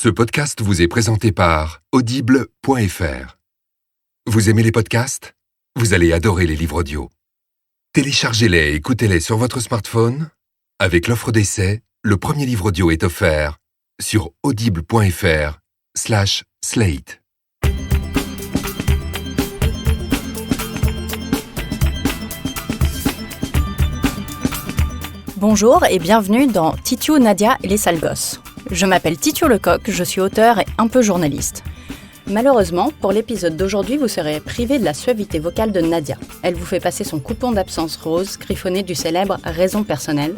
Ce podcast vous est présenté par Audible.fr. Vous aimez les podcasts ? Vous allez adorer les livres audio. Téléchargez-les et écoutez-les sur votre smartphone. Avec l'offre d'essai, le premier livre audio est offert sur audible.fr/slate. Bonjour et bienvenue dans Titiou, Nadia et les sales gosses. Je m'appelle Titiou Lecoq, je suis auteur et un peu journaliste. Malheureusement, pour l'épisode d'aujourd'hui, vous serez privé de la suavité vocale de Nadia. Elle vous fait passer son coupon d'absence rose, griffonné du célèbre « Raison personnelle ».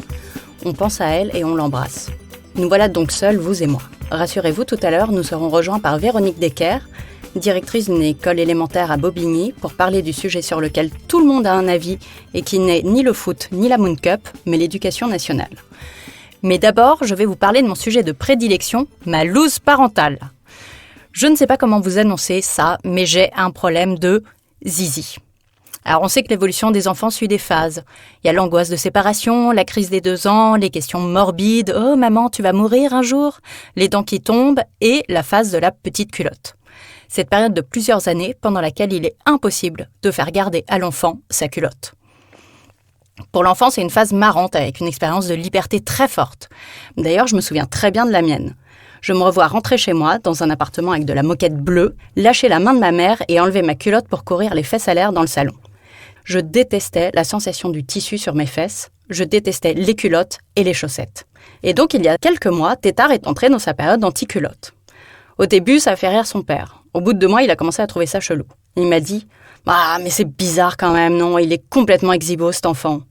On pense à elle et on l'embrasse. Nous voilà donc seuls, vous et moi. Rassurez-vous, tout à l'heure, nous serons rejoints par Véronique Decker, directrice d'une école élémentaire à Bobigny, pour parler du sujet sur lequel tout le monde a un avis et qui n'est ni le foot ni la Moon Cup, mais l'éducation nationale. Mais d'abord, je vais vous parler de mon sujet de prédilection, ma loose parentale. Je ne sais pas comment vous annoncer ça, mais j'ai un problème de zizi. Alors on sait que l'évolution des enfants suit des phases. Il y a l'angoisse de séparation, la crise des 2 ans, les questions morbides « Oh maman, tu vas mourir un jour ?» les dents qui tombent et la phase de la petite culotte. Cette période de plusieurs années pendant laquelle il est impossible de faire garder à l'enfant sa culotte. Pour l'enfant, c'est une phase marrante avec une expérience de liberté très forte. D'ailleurs, je me souviens très bien de la mienne. Je me revois rentrer chez moi, dans un appartement avec de la moquette bleue, lâcher la main de ma mère et enlever ma culotte pour courir les fesses à l'air dans le salon. Je détestais la sensation du tissu sur mes fesses, je détestais les culottes et les chaussettes. Et donc, il y a quelques mois, Tétard est entré dans sa période anti-culotte. Au début, ça a fait rire son père. Au bout de 2 mois, il a commencé à trouver ça chelou. Il m'a dit « Ah, mais c'est bizarre quand même, non, il est complètement exhibo, cet enfant. »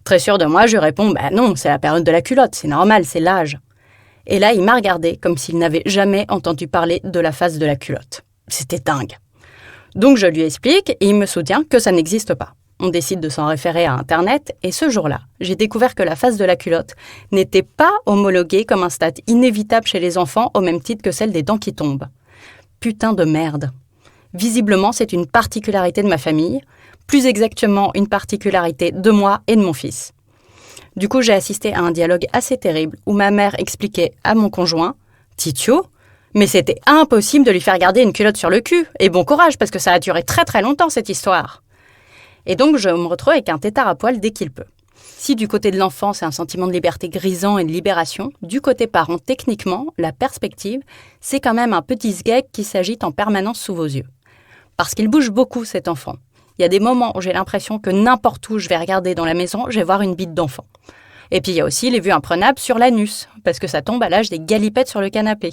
Très sûr de moi, je réponds « Bah non, c'est la période de la culotte, c'est normal, c'est l'âge. » Et là, il m'a regardé comme s'il n'avait jamais entendu parler de la phase de la culotte. C'était dingue. Donc je lui explique et il me soutient que ça n'existe pas. On décide de s'en référer à Internet et ce jour-là, j'ai découvert que la phase de la culotte n'était pas homologuée comme un stade inévitable chez les enfants au même titre que celle des dents qui tombent. Putain de merde. Visiblement, c'est une particularité de ma famille, plus exactement une particularité de moi et de mon fils. Du coup, j'ai assisté à un dialogue assez terrible où ma mère expliquait à mon conjoint « Titiou, mais c'était impossible de lui faire garder une culotte sur le cul, et bon courage parce que ça a duré très très longtemps cette histoire !» Et donc, je me retrouve avec un tétard à poil dès qu'il peut. Si du côté de l'enfant, c'est un sentiment de liberté grisant et de libération, du côté parent, techniquement, la perspective, c'est quand même un petit sgeg qui s'agite en permanence sous vos yeux. Parce qu'il bouge beaucoup, cet enfant. Il y a des moments où j'ai l'impression que n'importe où je vais regarder dans la maison, je vais voir une bite d'enfant. Et puis il y a aussi les vues imprenables sur l'anus, parce que ça tombe à l'âge des galipettes sur le canapé.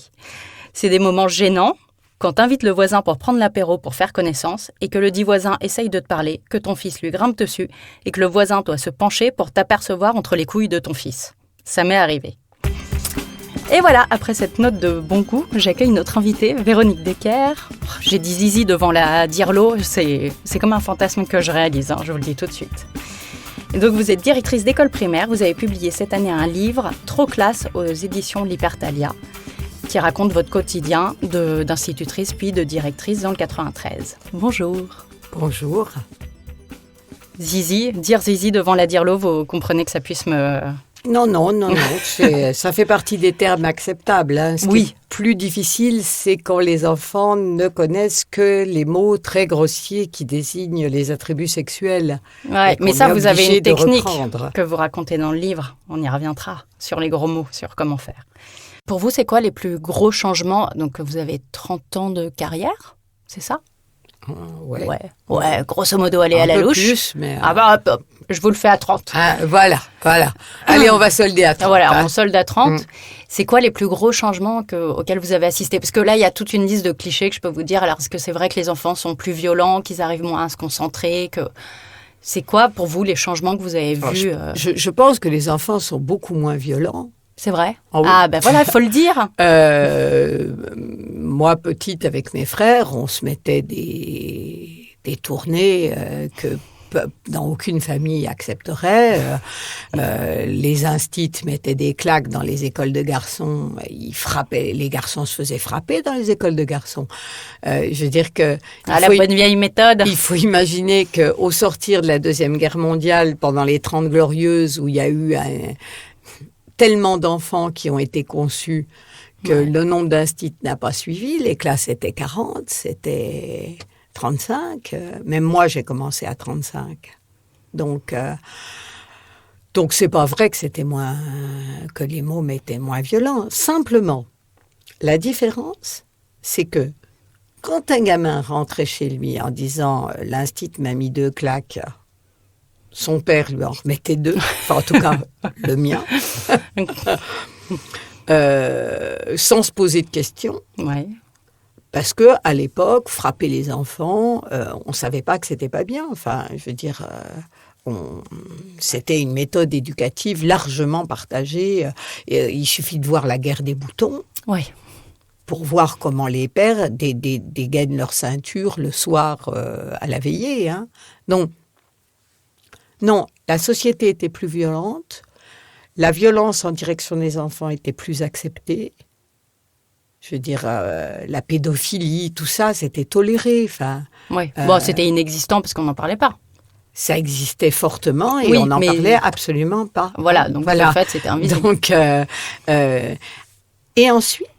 C'est des moments gênants, quand t'invites le voisin pour prendre l'apéro pour faire connaissance, et que le dit voisin essaye de te parler, que ton fils lui grimpe dessus, et que le voisin doit se pencher pour t'apercevoir entre les couilles de ton fils. Ça m'est arrivé. Et voilà, après cette note de bon goût, j'accueille notre invitée, Véronique Decker. J'ai dit zizi devant la dirlo, c'est comme un fantasme que je réalise, je vous le dis tout de suite. Et donc vous êtes directrice d'école primaire, vous avez publié cette année un livre, Trop classe, aux éditions Lipertalia, qui raconte votre quotidien d'institutrice puis de directrice dans le 93. Bonjour. Bonjour. Zizi, dire zizi devant la dirlo, vous comprenez que ça puisse me... Non, ça fait partie des termes acceptables. Ce qui est plus difficile, c'est quand les enfants ne connaissent que les mots très grossiers qui désignent les attributs sexuels. Ouais, mais ça, vous avez une technique que vous racontez dans le livre. On y reviendra sur les gros mots, sur comment faire. Pour vous, c'est quoi les plus gros changements ? Donc, vous avez 30 ans de carrière, c'est ça ? Ouais, grosso modo, allez à la louche. Plus, mais hop, je vous le fais à 30. Ah, voilà. Allez, on va solder à 30. Voilà, on solde à 30. C'est quoi les plus gros changements auxquels vous avez assisté ? Parce que là, il y a toute une liste de clichés que je peux vous dire. Alors, est-ce que c'est vrai que les enfants sont plus violents, qu'ils arrivent moins à se concentrer C'est quoi, pour vous, les changements que vous avez vus Je pense que les enfants sont beaucoup moins violents. C'est vrai ? Oh oui. Ah, ben voilà, il faut le dire. Moi, petite, avec mes frères, on se mettait des tournées que dans aucune famille accepterait. Les instits mettaient des claques dans les écoles de garçons. Ils frappaient. Les garçons se faisaient frapper dans les écoles de garçons. Je veux dire que... la bonne vieille méthode. Il faut imaginer qu'au sortir de la Deuxième Guerre mondiale, pendant les 30 Glorieuses, où il y a eu tellement d'enfants qui ont été conçus que le nombre d'instits n'a pas suivi. Les classes étaient 40, c'était 35. Même moi, j'ai commencé à 35. Donc c'est pas vrai que que les mômes étaient moins violents. Simplement, la différence, c'est que quand un gamin rentrait chez lui en disant « l'instit m'a mis 2 claques », son père lui en remettait 2, enfin en tout cas le mien, sans se poser de questions. Ouais. Parce qu'à l'époque, frapper les enfants, on ne savait pas que c'était pas bien. Enfin, je veux dire, c'était une méthode éducative largement partagée. Il suffit de voir la guerre des boutons. Oui. Pour voir comment les pères dégainent leur ceinture le soir à la veillée. Hein. Non, la société était plus violente, la violence en direction des enfants était plus acceptée. Je veux dire, la pédophilie, tout ça, c'était toléré. Oui, c'était inexistant parce qu'on n'en parlait pas. Ça existait fortement et on n'en parlait absolument pas. Voilà, donc en fait, c'était invisible. Et ensuite,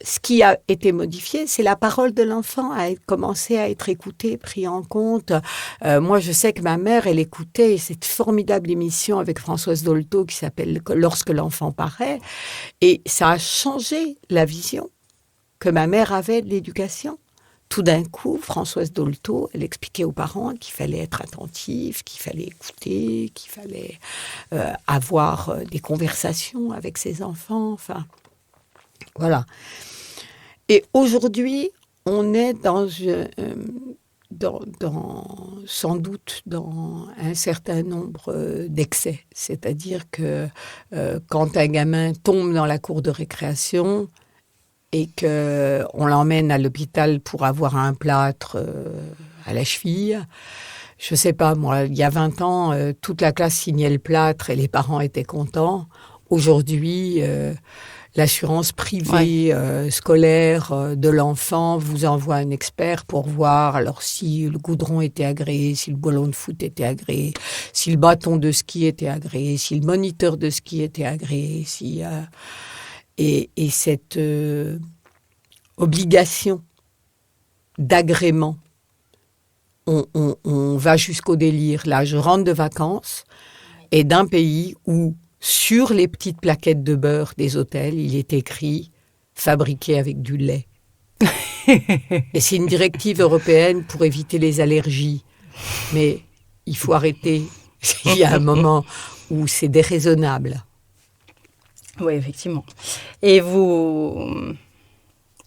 ce qui a été modifié, c'est la parole de l'enfant a commencé à être écoutée, prise en compte. Moi, je sais que ma mère, elle écoutait cette formidable émission avec Françoise Dolto qui s'appelle « Lorsque l'enfant paraît ». Et ça a changé la vision que ma mère avait de l'éducation. Tout d'un coup, Françoise Dolto, elle expliquait aux parents qu'il fallait être attentif, qu'il fallait écouter, qu'il fallait avoir des conversations avec ses enfants. Enfin, voilà. Et aujourd'hui, on est sans doute dans un certain nombre d'excès. C'est-à-dire que quand un gamin tombe dans la cour de récréation et qu'on l'emmène à l'hôpital pour avoir un plâtre à la cheville, je ne sais pas, moi, il y a 20 ans, toute la classe signait le plâtre et les parents étaient contents. Aujourd'hui, l'assurance privée scolaire de l'enfant vous envoie un expert pour voir alors si le goudron était agréé, si le ballon de foot était agréé, si le bâton de ski était agréé, si le moniteur de ski était agréé, et cette obligation d'agrément, on va jusqu'au délire. Là, je rentre de vacances et d'un pays où sur les petites plaquettes de beurre des hôtels, il est écrit « fabriqué avec du lait ». Et c'est une directive européenne pour éviter les allergies. Mais il faut arrêter. Il y a un moment où c'est déraisonnable. Oui, effectivement. Et vous...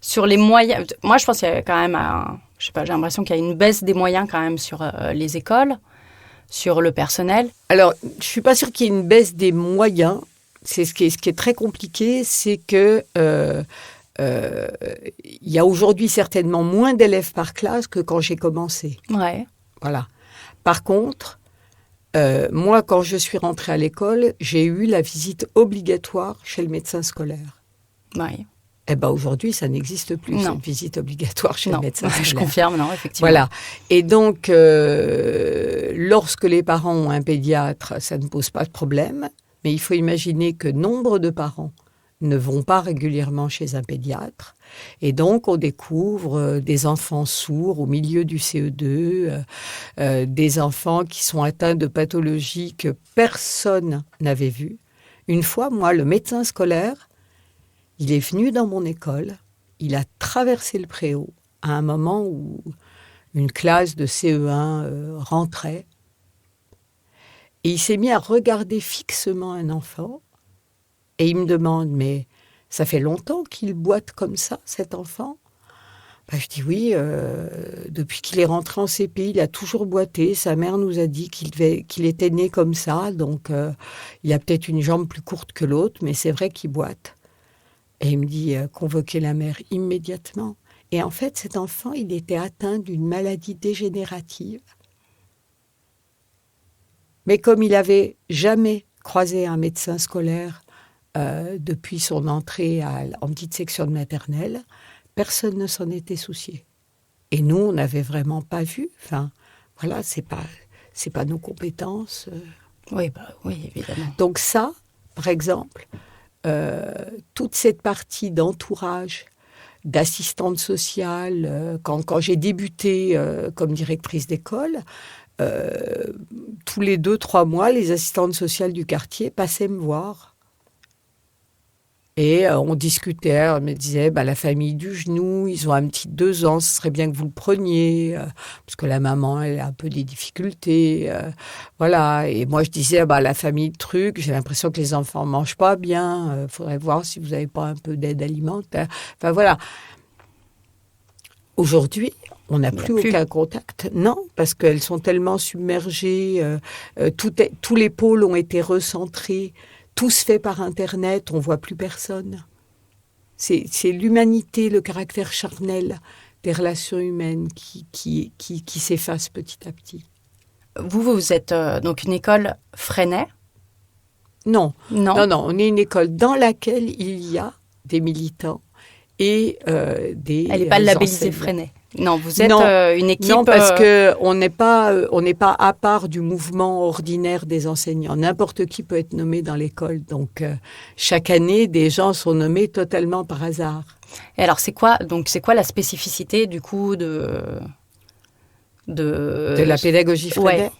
Sur les moyens... Moi, je pense qu'il y a quand même... Je sais pas, j'ai l'impression qu'il y a une baisse des moyens quand même sur les écoles, sur le personnel. Alors, je ne suis pas sûre qu'il y ait une baisse des moyens. Ce qui est très compliqué, c'est que il y a aujourd'hui certainement moins d'élèves par classe que quand j'ai commencé. Ouais. Voilà. Par contre, moi, quand je suis rentrée à l'école, j'ai eu la visite obligatoire chez le médecin scolaire. Oui. Eh bien, aujourd'hui, ça n'existe plus, cette visite obligatoire chez le médecin scolaire. Je confirme, non, effectivement. Voilà. Et donc, lorsque les parents ont un pédiatre, ça ne pose pas de problème. Mais il faut imaginer que nombre de parents ne vont pas régulièrement chez un pédiatre. Et donc, on découvre des enfants sourds au milieu du CE2, des enfants qui sont atteints de pathologies que personne n'avait vues. Une fois, moi, le médecin scolaire, il est venu dans mon école, il a traversé le préau à un moment où une classe de CE1 rentrait. Et il s'est mis à regarder fixement un enfant. Et il me demande, mais ça fait longtemps qu'il boite comme ça, cet enfant ? Je dis oui, depuis qu'il est rentré en CP, il a toujours boité. Sa mère nous a dit qu'il était né comme ça, donc il a peut-être une jambe plus courte que l'autre, mais c'est vrai qu'il boite. Et il me dit, convoquez la mère immédiatement. Et en fait, cet enfant, il était atteint d'une maladie dégénérative. Mais comme il n'avait jamais croisé un médecin scolaire depuis son entrée en petite section de maternelle, personne ne s'en était soucié. Et nous, on n'avait vraiment pas vu. Enfin, voilà, c'est pas nos compétences. Oui, oui, évidemment. Donc ça, par exemple, toute cette partie d'entourage, d'assistante sociale, quand j'ai débuté comme directrice d'école, tous les 2-3 mois, les assistantes sociales du quartier passaient me voir. Et on discutait, on me disait, la famille du genou, ils ont un petit de 2 ans, ce serait bien que vous le preniez, parce que la maman, elle a un peu des difficultés. Voilà. Et moi, je disais, la famille de trucs, j'ai l'impression que les enfants ne mangent pas bien, il faudrait voir si vous n'avez pas un peu d'aide alimentaire. Enfin, voilà. Aujourd'hui, on n'a plus aucun contact. Non, parce qu'elles sont tellement submergées, tous les pôles ont été recentrés. Tout se fait par Internet, on ne voit plus personne. C'est l'humanité, le caractère charnel des relations humaines qui s'efface petit à petit. Vous êtes donc une école Freinet ? Non, on est une école dans laquelle il y a des militants et des Elle n'est pas labellisée Freinet. Non, vous êtes une équipe... Non, parce qu'on n'est pas à part du mouvement ordinaire des enseignants. N'importe qui peut être nommé dans l'école. Donc, chaque année, des gens sont nommés totalement par hasard. Et alors, c'est quoi la spécificité, du coup, de la pédagogie Freinet ?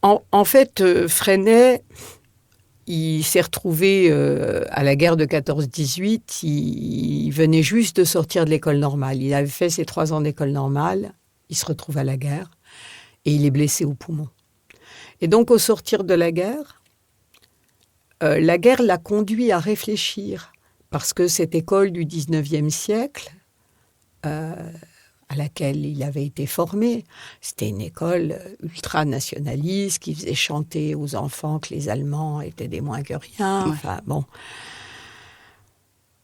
Ouais. En fait, Freinet... Il s'est retrouvé à la guerre de 14-18, il venait juste de sortir de l'école normale. Il avait fait ses 3 ans d'école normale, il se retrouve à la guerre et il est blessé au poumon. Et donc, au sortir de la guerre l'a conduit à réfléchir parce que cette école du 19e siècle, à laquelle il avait été formé. C'était une école ultra-nationaliste qui faisait chanter aux enfants que les Allemands étaient des moins que rien. Enfin, bon.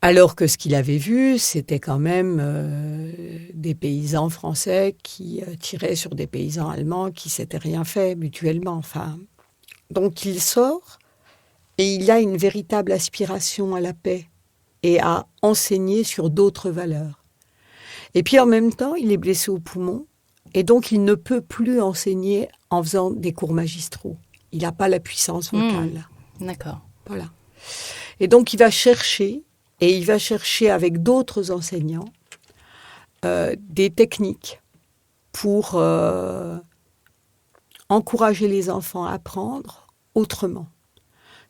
Alors que ce qu'il avait vu, c'était quand même des paysans français qui tiraient sur des paysans allemands qui ne s'étaient rien fait mutuellement. Enfin, donc il sort et il a une véritable aspiration à la paix et à enseigner sur d'autres valeurs. Et puis en même temps, il est blessé au poumon et donc il ne peut plus enseigner en faisant des cours magistraux. Il n'a pas la puissance vocale. D'accord. Voilà. Et donc il va chercher avec d'autres enseignants des techniques pour encourager les enfants à apprendre autrement.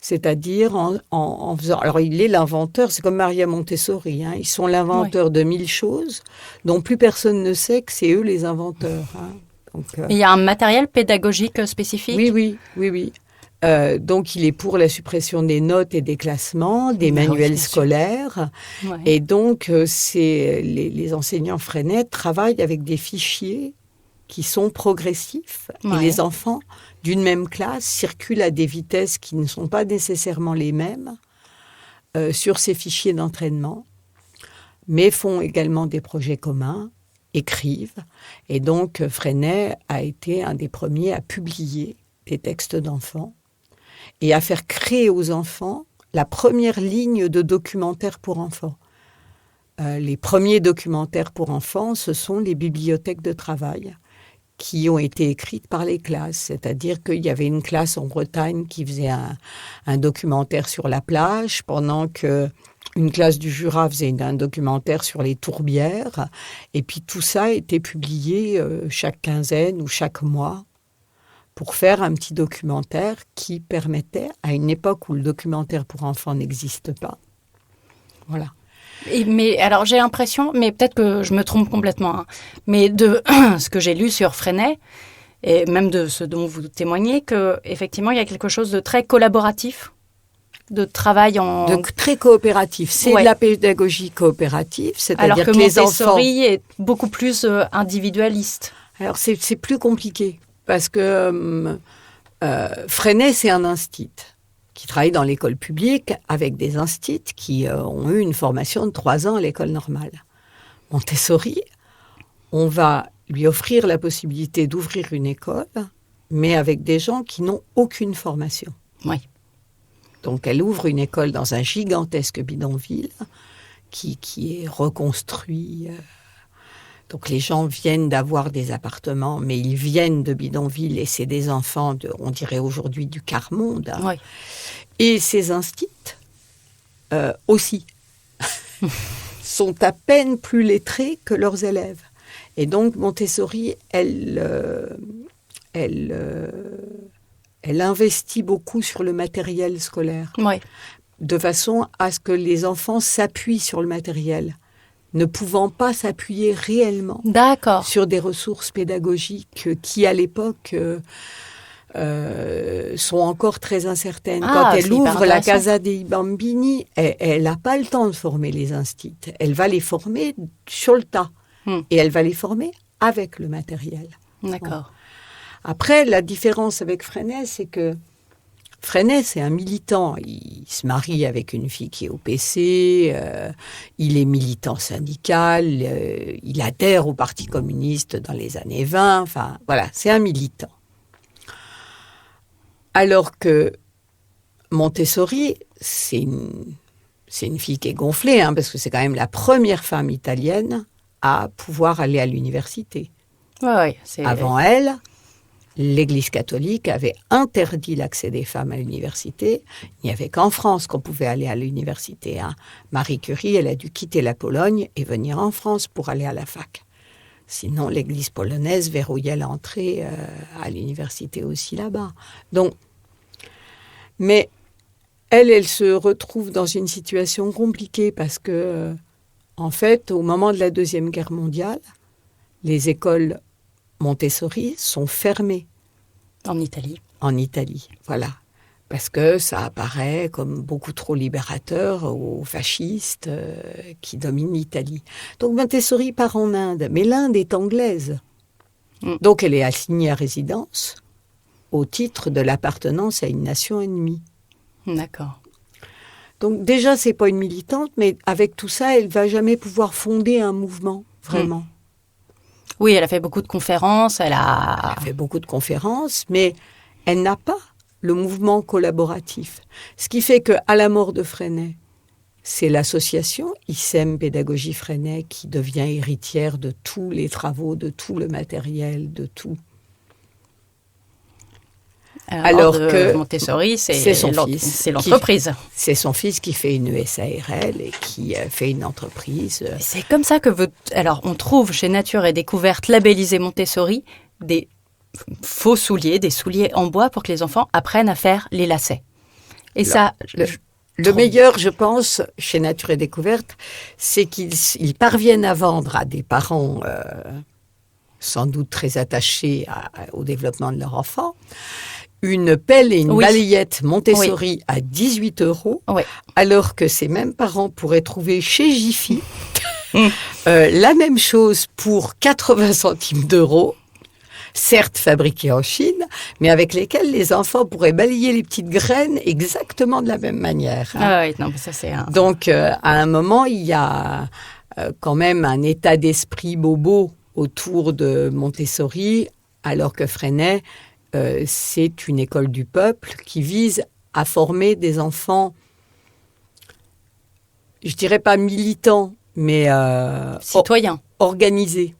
C'est-à-dire en faisant... Alors, il est l'inventeur, c'est comme Maria Montessori. Ils sont l'inventeur de 1000 choses dont plus personne ne sait que c'est eux les inventeurs. Donc, il y a un matériel pédagogique spécifique ? Oui. Donc, il est pour la suppression des notes et des classements, des manuels scolaires. Ouais. Et donc, les enseignants Freinet travaillent avec des fichiers qui sont progressifs. Ouais. Et les enfants d'une même classe circulent à des vitesses qui ne sont pas nécessairement les mêmes sur ces fichiers d'entraînement, mais font également des projets communs, écrivent. Et donc, Freinet a été un des premiers à publier des textes d'enfants et à faire créer aux enfants la première ligne de documentaire pour enfants. Les premiers documentaires pour enfants, ce sont les bibliothèques de travail qui ont été écrites par les classes. C'est-à-dire qu'il y avait une classe en Bretagne qui faisait un documentaire sur la plage, pendant qu'une classe du Jura faisait un documentaire sur les tourbières. Et puis tout ça a été publié chaque quinzaine ou chaque mois pour faire un petit documentaire qui permettait, à une époque où le documentaire pour enfants n'existe pas, voilà. Mais alors j'ai l'impression, mais peut-être que je me trompe complètement, mais de ce que j'ai lu sur Freinet, et même de ce dont vous témoignez, qu'effectivement il y a quelque chose de très collaboratif, de travail en... Donc très coopératif, c'est de la pédagogie coopérative, c'est-à-dire alors que les enfants... Montessori est beaucoup plus individualiste. Alors c'est plus compliqué, parce que Freinet c'est un institut qui travaille dans l'école publique avec des instituts qui ont eu une formation de 3 ans à l'école normale. Montessori, on va lui offrir la possibilité d'ouvrir une école, mais avec des gens qui n'ont aucune formation. Oui. Donc elle ouvre une école dans un gigantesque bidonville qui est reconstruit. Donc les gens viennent d'avoir des appartements, mais ils viennent de bidonville et c'est des enfants, on dirait aujourd'hui, du quart-monde. Oui. Et ces instituts aussi sont à peine plus lettrés que leurs élèves. Et donc Montessori, elle investit beaucoup sur le matériel scolaire, Oui. de façon à ce que les enfants s'appuient sur le matériel, ne pouvant pas s'appuyer réellement D'accord. sur des ressources pédagogiques qui, à l'époque, sont encore très incertaines. Quand elle c'est hyper ouvre la intéressant. Casa dei Bambini, elle n'a pas le temps de former les instits. Elle va les former sur le tas. Et elle va les former avec le matériel. D'accord. Après, la différence avec Freinet, c'est que Freinet, c'est un militant. Il se marie avec une fille qui est au PC, il est militant syndical, il adhère au Parti communiste dans les années 20. Enfin, voilà, c'est un militant. Alors que Montessori, c'est une fille qui est gonflée, parce que c'est quand même la première femme italienne à pouvoir aller à l'université. Oui. Avant elle, l'Église catholique avait interdit l'accès des femmes à l'université. Il n'y avait qu'en France qu'on pouvait aller à l'université. Marie Curie, elle a dû quitter la Pologne et venir en France pour aller à la fac. Sinon, l'Église polonaise verrouillait l'entrée à l'université aussi là-bas. Donc, mais elle se retrouve dans une situation compliquée parce que, en fait, au moment de la Deuxième Guerre mondiale, les écoles Montessori sont fermées. En Italie. En Italie, voilà. Parce que ça apparaît comme beaucoup trop libérateur aux fascistes qui dominent l'Italie. Donc Montessori part en Inde, mais l'Inde est anglaise. Donc elle est assignée à résidence au titre de l'appartenance à une nation ennemie. D'accord. Donc déjà, c'est pas une militante, mais avec tout ça, elle va jamais pouvoir fonder un mouvement, vraiment. Oui, elle a fait beaucoup de conférences, elle a fait beaucoup de conférences, mais elle n'a pas le mouvement collaboratif. Ce qui fait qu'à la mort de Freinet, c'est l'association ISEM Pédagogie Freinet qui devient héritière de tous les travaux, de tout le matériel, de tout. Alors que Montessori, c'est son fils. C'est l'entreprise. C'est son fils qui fait une SARL et qui fait une entreprise. C'est comme ça que alors on trouve chez Nature et Découverte labellisé Montessori des faux souliers, des souliers en bois pour que les enfants apprennent à faire les lacets. Et Le meilleur, je pense, chez Nature et Découverte, c'est qu'ils parviennent à vendre à des parents sans doute très attachés au développement de leur enfant une pelle et une balayette Montessori à 18 €, alors que ces mêmes parents pourraient trouver chez Jiffy la même chose pour 80 centimes d'euros, certes fabriqués en Chine, mais avec lesquels les enfants pourraient balayer les petites graines exactement de la même manière. Ah oui, non, ça c'est Donc, à un moment, il y a quand même un état d'esprit bobo autour de Montessori, alors que Freinet, c'est une école du peuple qui vise à former des enfants, je dirais pas militants, mais citoyens, organisés.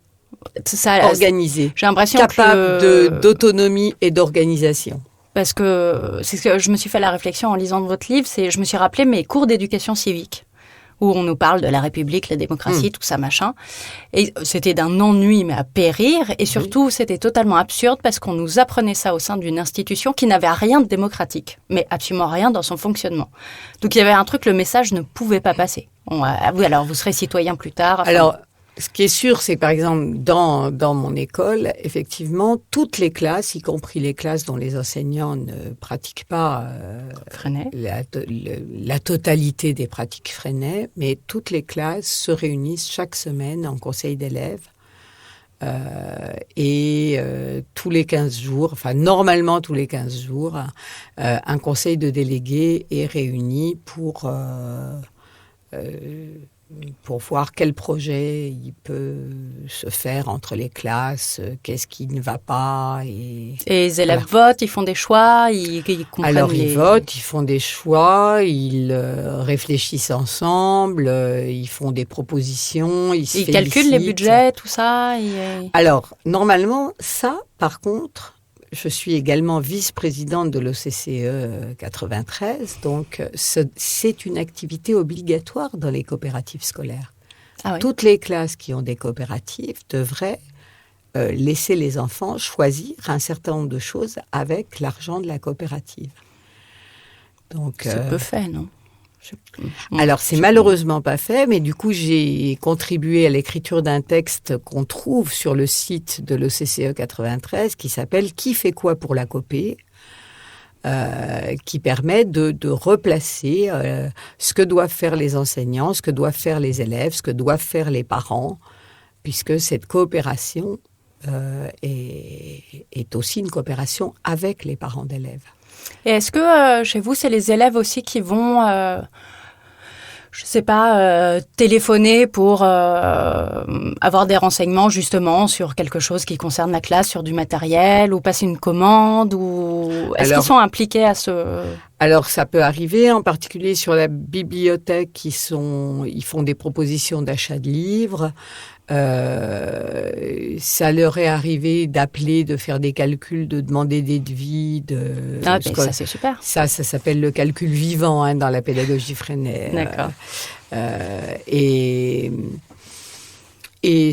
Organisés, j'ai l'impression capables d'autonomie et d'organisation. Parce que c'est ce que je me suis fait la réflexion en lisant votre livre, je me suis rappelé mes cours d'éducation civique, où on nous parle de la République, la démocratie, tout ça, machin. Et c'était d'un ennui, mais à périr. Et surtout, c'était totalement absurde parce qu'on nous apprenait ça au sein d'une institution qui n'avait rien de démocratique, mais absolument rien dans son fonctionnement. Donc il y avait un truc, le message ne pouvait pas passer. Oui, alors vous serez citoyen plus tard. Alors, ce qui est sûr, c'est que, par exemple, dans mon école, effectivement, toutes les classes, y compris les classes dont les enseignants ne pratiquent pas la totalité des pratiques Freinet, mais toutes les classes se réunissent chaque semaine en conseil d'élèves. Tous les 15 jours, enfin normalement tous les 15 jours, un conseil de délégués est réuni pour voir quel projet il peut se faire entre les classes, qu'est-ce qui ne va pas. Et les élèves votent, ils font des choix, ils comprennent. Alors ils votent, ils font des choix, ils réfléchissent ensemble, ils font des propositions, ils calculent les budgets, tout ça. Alors, normalement, ça, par contre, je suis également vice-présidente de l'OCCE 93, donc c'est une activité obligatoire dans les coopératives scolaires. Ah oui. Toutes les classes qui ont des coopératives devraient laisser les enfants choisir un certain nombre de choses avec l'argent de la coopérative. Donc, C'est peu fait, non? Alors, c'est malheureusement pas fait, mais du coup, j'ai contribué à l'écriture d'un texte qu'on trouve sur le site de l'OCCE 93 qui s'appelle « Qui fait quoi pour la copé ?» qui permet de replacer ce que doivent faire les enseignants, ce que doivent faire les élèves, ce que doivent faire les parents, puisque cette coopération est aussi une coopération avec les parents d'élèves. Et est-ce que chez vous, c'est les élèves aussi qui vont, je sais pas, téléphoner pour avoir des renseignements justement sur quelque chose qui concerne la classe, sur du matériel, ou passer une commande, ou est-ce qu'ils sont impliqués à ce... Alors, ça peut arriver, en particulier sur la bibliothèque, ils font des propositions d'achat de livres. Ça leur est arrivé d'appeler, de faire des calculs, de demander des devis. Ça, c'est super. Ça s'appelle le calcul vivant dans la pédagogie Freinet. D'accord. Et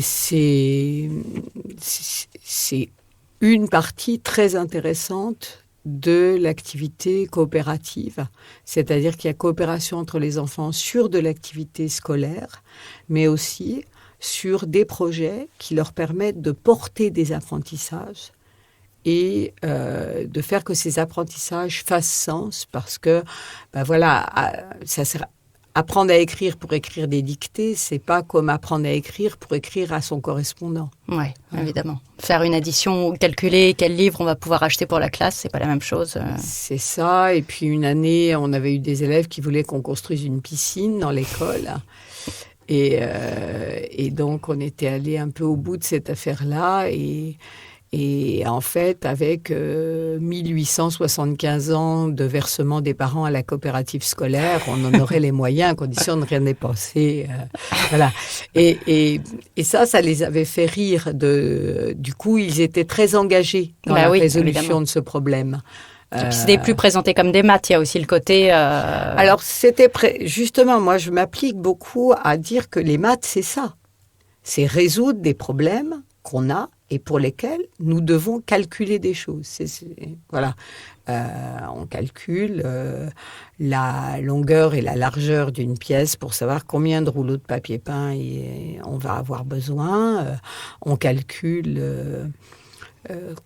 c'est une partie très intéressante de l'activité coopérative, c'est-à-dire qu'il y a coopération entre les enfants sur de l'activité scolaire, mais aussi sur des projets qui leur permettent de porter des apprentissages et de faire que ces apprentissages fassent sens, parce que, ça sert. Apprendre à écrire pour écrire des dictées, c'est pas comme apprendre à écrire pour écrire à son correspondant. Oui, évidemment. Faire une addition ou calculer quel livre on va pouvoir acheter pour la classe, c'est pas la même chose. C'est ça. Et puis une année, on avait eu des élèves qui voulaient qu'on construise une piscine dans l'école. Et donc, on était allé un peu au bout de cette affaire-là. Et en fait, avec 1875 ans de versement des parents à la coopérative scolaire, on en aurait les moyens à condition de rien dépenser. Voilà. Et ça les avait fait rire. Du coup, ils étaient très engagés dans la résolution évidemment. De ce problème. Et puis c'était plus présenté comme des maths, il y a aussi le côté... Alors, justement, moi, je m'applique beaucoup à dire que les maths, c'est ça. C'est résoudre des problèmes qu'on a et pour lesquels nous devons calculer des choses. Voilà. On calcule la longueur et la largeur d'une pièce pour savoir combien de rouleaux de papier peint on va avoir besoin. On calcule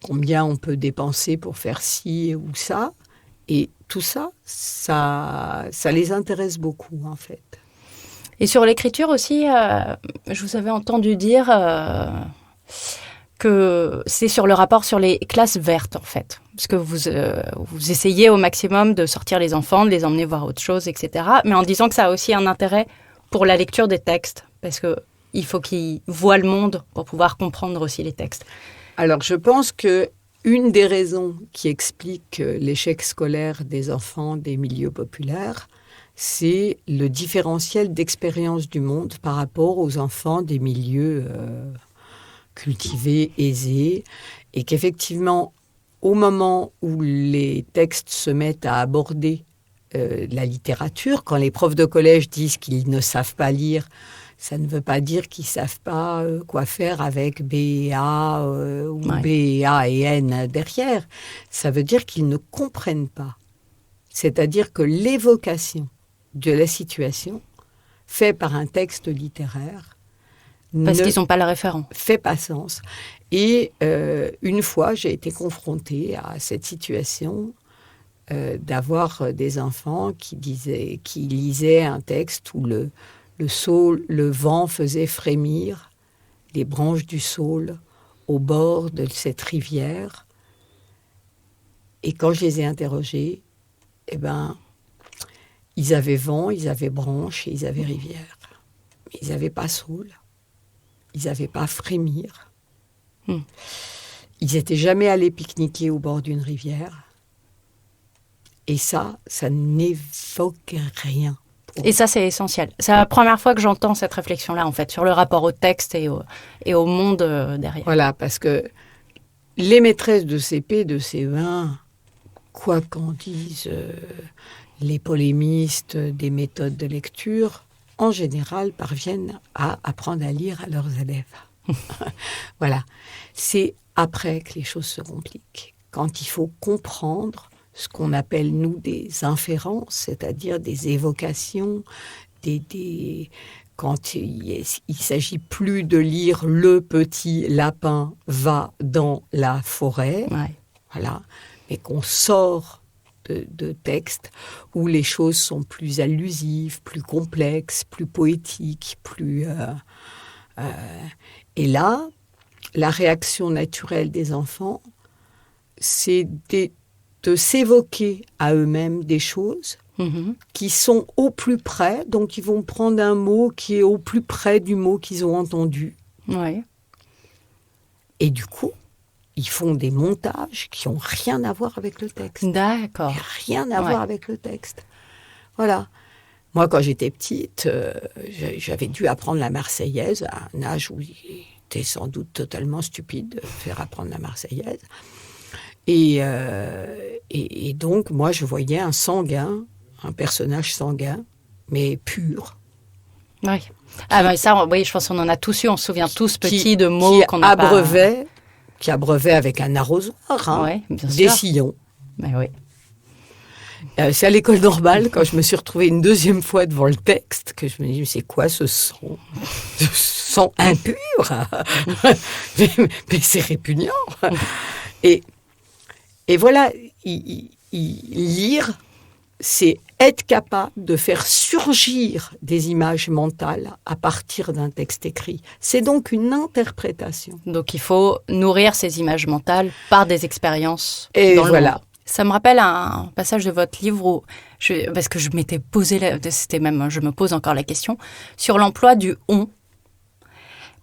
combien on peut dépenser pour faire ci ou ça. Et tout ça, ça les intéresse beaucoup, en fait. Et sur l'écriture aussi, je vous avais entendu dire... que c'est sur le rapport sur les classes vertes, en fait. Parce que vous essayez au maximum de sortir les enfants, de les emmener voir autre chose, etc. Mais en disant que ça a aussi un intérêt pour la lecture des textes. Parce qu'il faut qu'ils voient le monde pour pouvoir comprendre aussi les textes. Alors, je pense qu'une des raisons qui explique l'échec scolaire des enfants des milieux populaires, c'est le différentiel d'expérience du monde par rapport aux enfants des milieux... cultivés, aisés, et qu'effectivement, au moment où les textes se mettent à aborder la littérature, quand les profs de collège disent qu'ils ne savent pas lire, ça ne veut pas dire qu'ils ne savent pas quoi faire avec B et A ou B et A et N derrière. Ça veut dire qu'ils ne comprennent pas. C'est-à-dire que l'évocation de la situation faite par un texte littéraire parce qu'ils n'ont pas le référent. Fait pas sens. Et une fois, j'ai été confrontée à cette situation d'avoir des enfants qui lisaient un texte où le vent faisait frémir les branches du saule au bord de cette rivière. Et quand je les ai interrogés, ils avaient vent, ils avaient branches et ils avaient rivière. Mais ils n'avaient pas saule. Ils n'avaient pas à frémir. Ils n'étaient jamais allés pique-niquer au bord d'une rivière. Et ça n'évoque rien. Et ça, c'est essentiel. C'est la première fois que j'entends cette réflexion-là, en fait, sur le rapport au texte et au monde derrière. Voilà, parce que les maîtresses de CP, de CE1, quoi qu'en disent les polémistes des méthodes de lecture, en général parviennent à apprendre à lire à leurs élèves. Voilà. C'est après que les choses se compliquent. Quand il faut comprendre ce qu'on appelle, nous, des inférences, c'est-à-dire des évocations, quand il s'agit plus de lire « le petit lapin va dans la forêt », voilà, mais qu'on sort de textes où les choses sont plus allusives, plus complexes, plus poétiques, et là, la réaction naturelle des enfants, c'est de s'évoquer à eux-mêmes des choses qui sont au plus près. Donc, ils vont prendre un mot qui est au plus près du mot qu'ils ont entendu. Ouais. Et du coup, ils font des montages qui n'ont rien à voir avec le texte. D'accord. Rien à voir avec le texte. Voilà. Moi, quand j'étais petite, j'avais dû apprendre la Marseillaise à un âge où il était sans doute totalement stupide de faire apprendre la Marseillaise. Et donc, moi, je voyais un sanguin, un personnage sanguin, mais pur. Oui. Mais ça, oui, je pense qu'on en a tous eu. On se souvient tous petits de mots qu'on n'a pas... Qui abreuvait avec un arrosoir, des sillons. Mais oui. C'est à l'école normale, quand je me suis retrouvée une deuxième fois devant le texte, que je me dis, c'est quoi ce sang? Ce sang impur. mais c'est répugnant. Et voilà, lire, c'est être capable de faire surgir des images mentales à partir d'un texte écrit. C'est donc une interprétation. Donc il faut nourrir ces images mentales par des expériences. Et voilà. Ça me rappelle un passage de votre livre où parce que je m'étais posé, je me pose encore la question, sur l'emploi du « on ».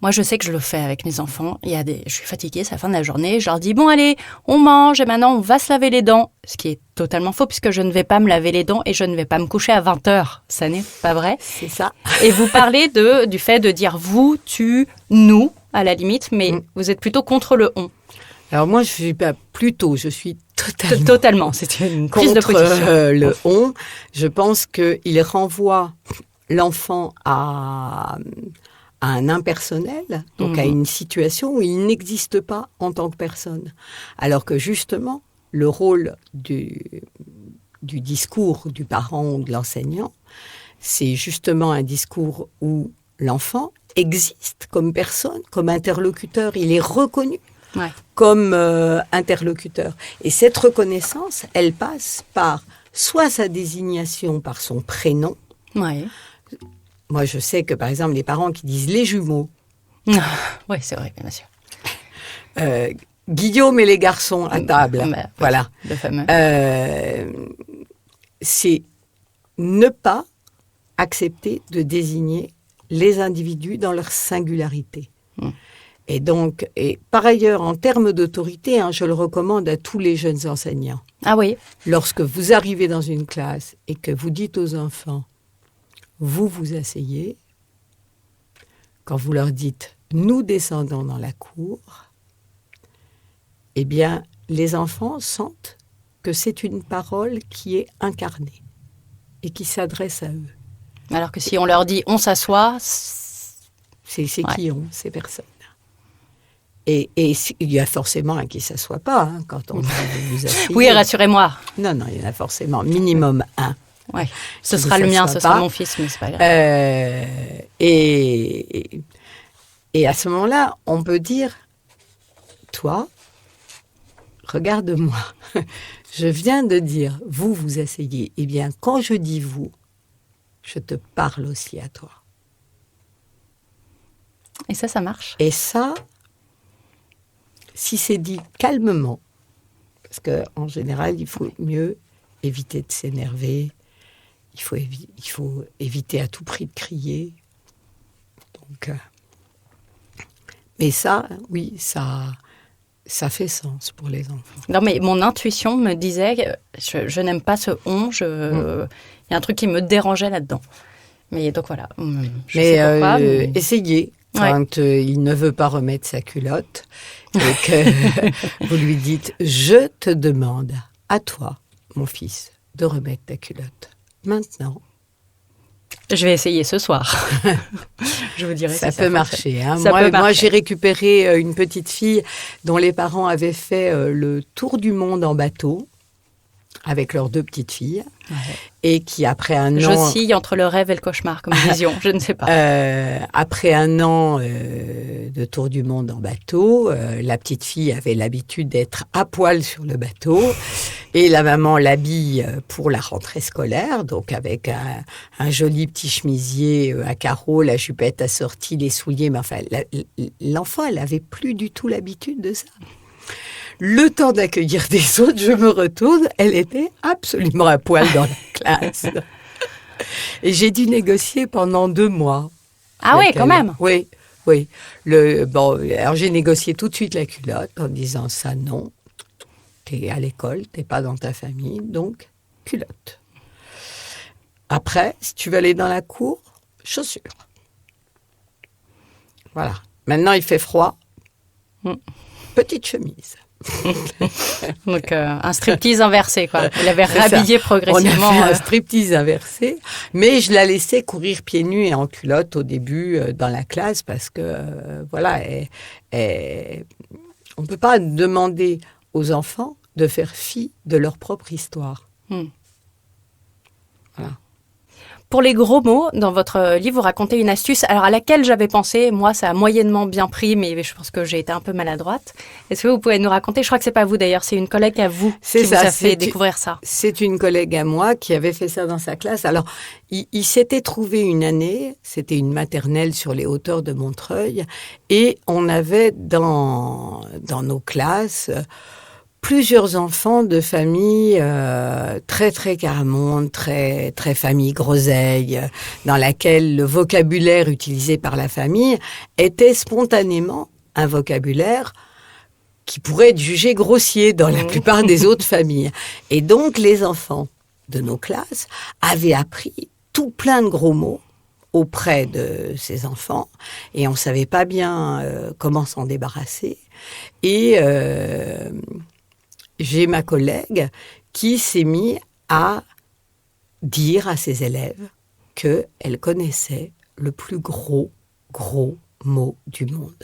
Moi, je sais que je le fais avec mes enfants. Je suis fatiguée, c'est la fin de la journée. Je leur dis, bon, allez, on mange et maintenant, on va se laver les dents. Ce qui est totalement faux puisque je ne vais pas me laver les dents et je ne vais pas me coucher à 20h. Ça n'est pas vrai. C'est ça. Et vous parlez du fait de dire vous, tu, nous, à la limite, mais vous êtes plutôt contre le on. Alors moi, je suis pas plutôt, je suis totalement. Totalement, c'est une prise de position. Le on, je pense qu'il renvoie l'enfant à un impersonnel, donc à une situation où il n'existe pas en tant que personne. Alors que justement, le rôle du discours du parent ou de l'enseignant, c'est justement un discours où l'enfant existe comme personne, comme interlocuteur. Il est reconnu comme interlocuteur. Et cette reconnaissance, elle passe par soit sa désignation par son prénom. Ouais. Moi, je sais que, par exemple, les parents qui disent les jumeaux. Oui, c'est vrai, bien sûr. Guillaume et les garçons à table. Voilà. Le fameux. C'est ne pas accepter de désigner les individus dans leur singularité. Et donc, par ailleurs, en termes d'autorité, je le recommande à tous les jeunes enseignants. Ah oui. Lorsque vous arrivez dans une classe et que vous dites aux enfants, vous vous asseyez, quand vous leur dites « nous descendons dans la cour », eh bien, les enfants sentent que c'est une parole qui est incarnée et qui s'adresse à eux. Alors que si on leur dit « on s'assoit », c'est qui ont ces personnes. Et il y a forcément un qui ne s'assoit pas quand on dit « vous asseyez ». Oui, rassurez-moi. Non, il y en a forcément minimum un. Ouais. Ce sera le mien, ce sera mon fils, mais c'est pas grave. Et à ce moment-là, on peut dire, toi, regarde-moi, je viens de dire, vous vous asseyez. Eh bien, quand je dis vous, je te parle aussi à toi. Et ça marche. Et ça, si c'est dit calmement, parce qu'en général, il faut mieux éviter de s'énerver. Il faut éviter à tout prix de crier. Donc, mais ça, oui, ça fait sens pour les enfants. Non, mais mon intuition me disait, je n'aime pas ce on. Il y a un truc qui me dérangeait là-dedans. Mais donc voilà. Essayez. quand il ne veut pas remettre sa culotte et que vous lui dites « Je te demande à toi, mon fils, de remettre ta culotte. Maintenant. » Je vais essayer ce soir. Je vous dirai ça si peut marcher. Hein. Ça peut marcher. Moi, j'ai récupéré une petite fille dont les parents avaient fait le tour du monde en bateau avec leurs 2 petites filles et qui, après un an... J'oscille entre le rêve et le cauchemar, comme vision, je ne sais pas. Après un an de tour du monde en bateau, la petite fille avait l'habitude d'être à poil sur le bateau et la maman l'habille pour la rentrée scolaire, donc avec un joli petit chemisier à carreaux, la jupette assortie, les souliers, mais enfin, l'enfant, elle avait plus du tout l'habitude de ça. Le temps d'accueillir des autres, je me retourne, elle était absolument à poil dans la classe. Et j'ai dû négocier pendant 2 mois. Ah oui, quand même. Oui. Alors j'ai négocié tout de suite la culotte en disant ça, non. T'es à l'école, t'es pas dans ta famille, donc culotte. Après, si tu veux aller dans la cour, chaussures. Voilà. Maintenant, il fait froid. Petite chemise. Donc un striptease inversé, quoi. Il avait rhabillé progressivement. On a fait un striptease inversé, mais je la laissais courir pieds nus et en culotte au début dans la classe parce que on peut pas demander aux enfants de faire fi de leur propre histoire. Voilà. Pour les gros mots, dans votre livre, vous racontez une astuce alors à laquelle j'avais pensé. Moi, ça a moyennement bien pris, mais je pense que j'ai été un peu maladroite. Est-ce que vous pouvez nous raconter? Je crois que c'est pas vous d'ailleurs, c'est une collègue à vous qui vous a fait découvrir ça. C'est une collègue à moi qui avait fait ça dans sa classe. Alors, il s'était trouvé une année, c'était une maternelle sur les hauteurs de Montreuil, et on avait dans nos classes plusieurs enfants de familles très très carmonde, très très famille groseille, dans laquelle le vocabulaire utilisé par la famille était spontanément un vocabulaire qui pourrait être jugé grossier dans la plupart des autres familles. Et donc les enfants de nos classes avaient appris tout plein de gros mots auprès de ces enfants et on savait pas bien comment s'en débarrasser. Et j'ai ma collègue qui s'est mise à dire à ses élèves qu'elle connaissait le plus gros mot du monde.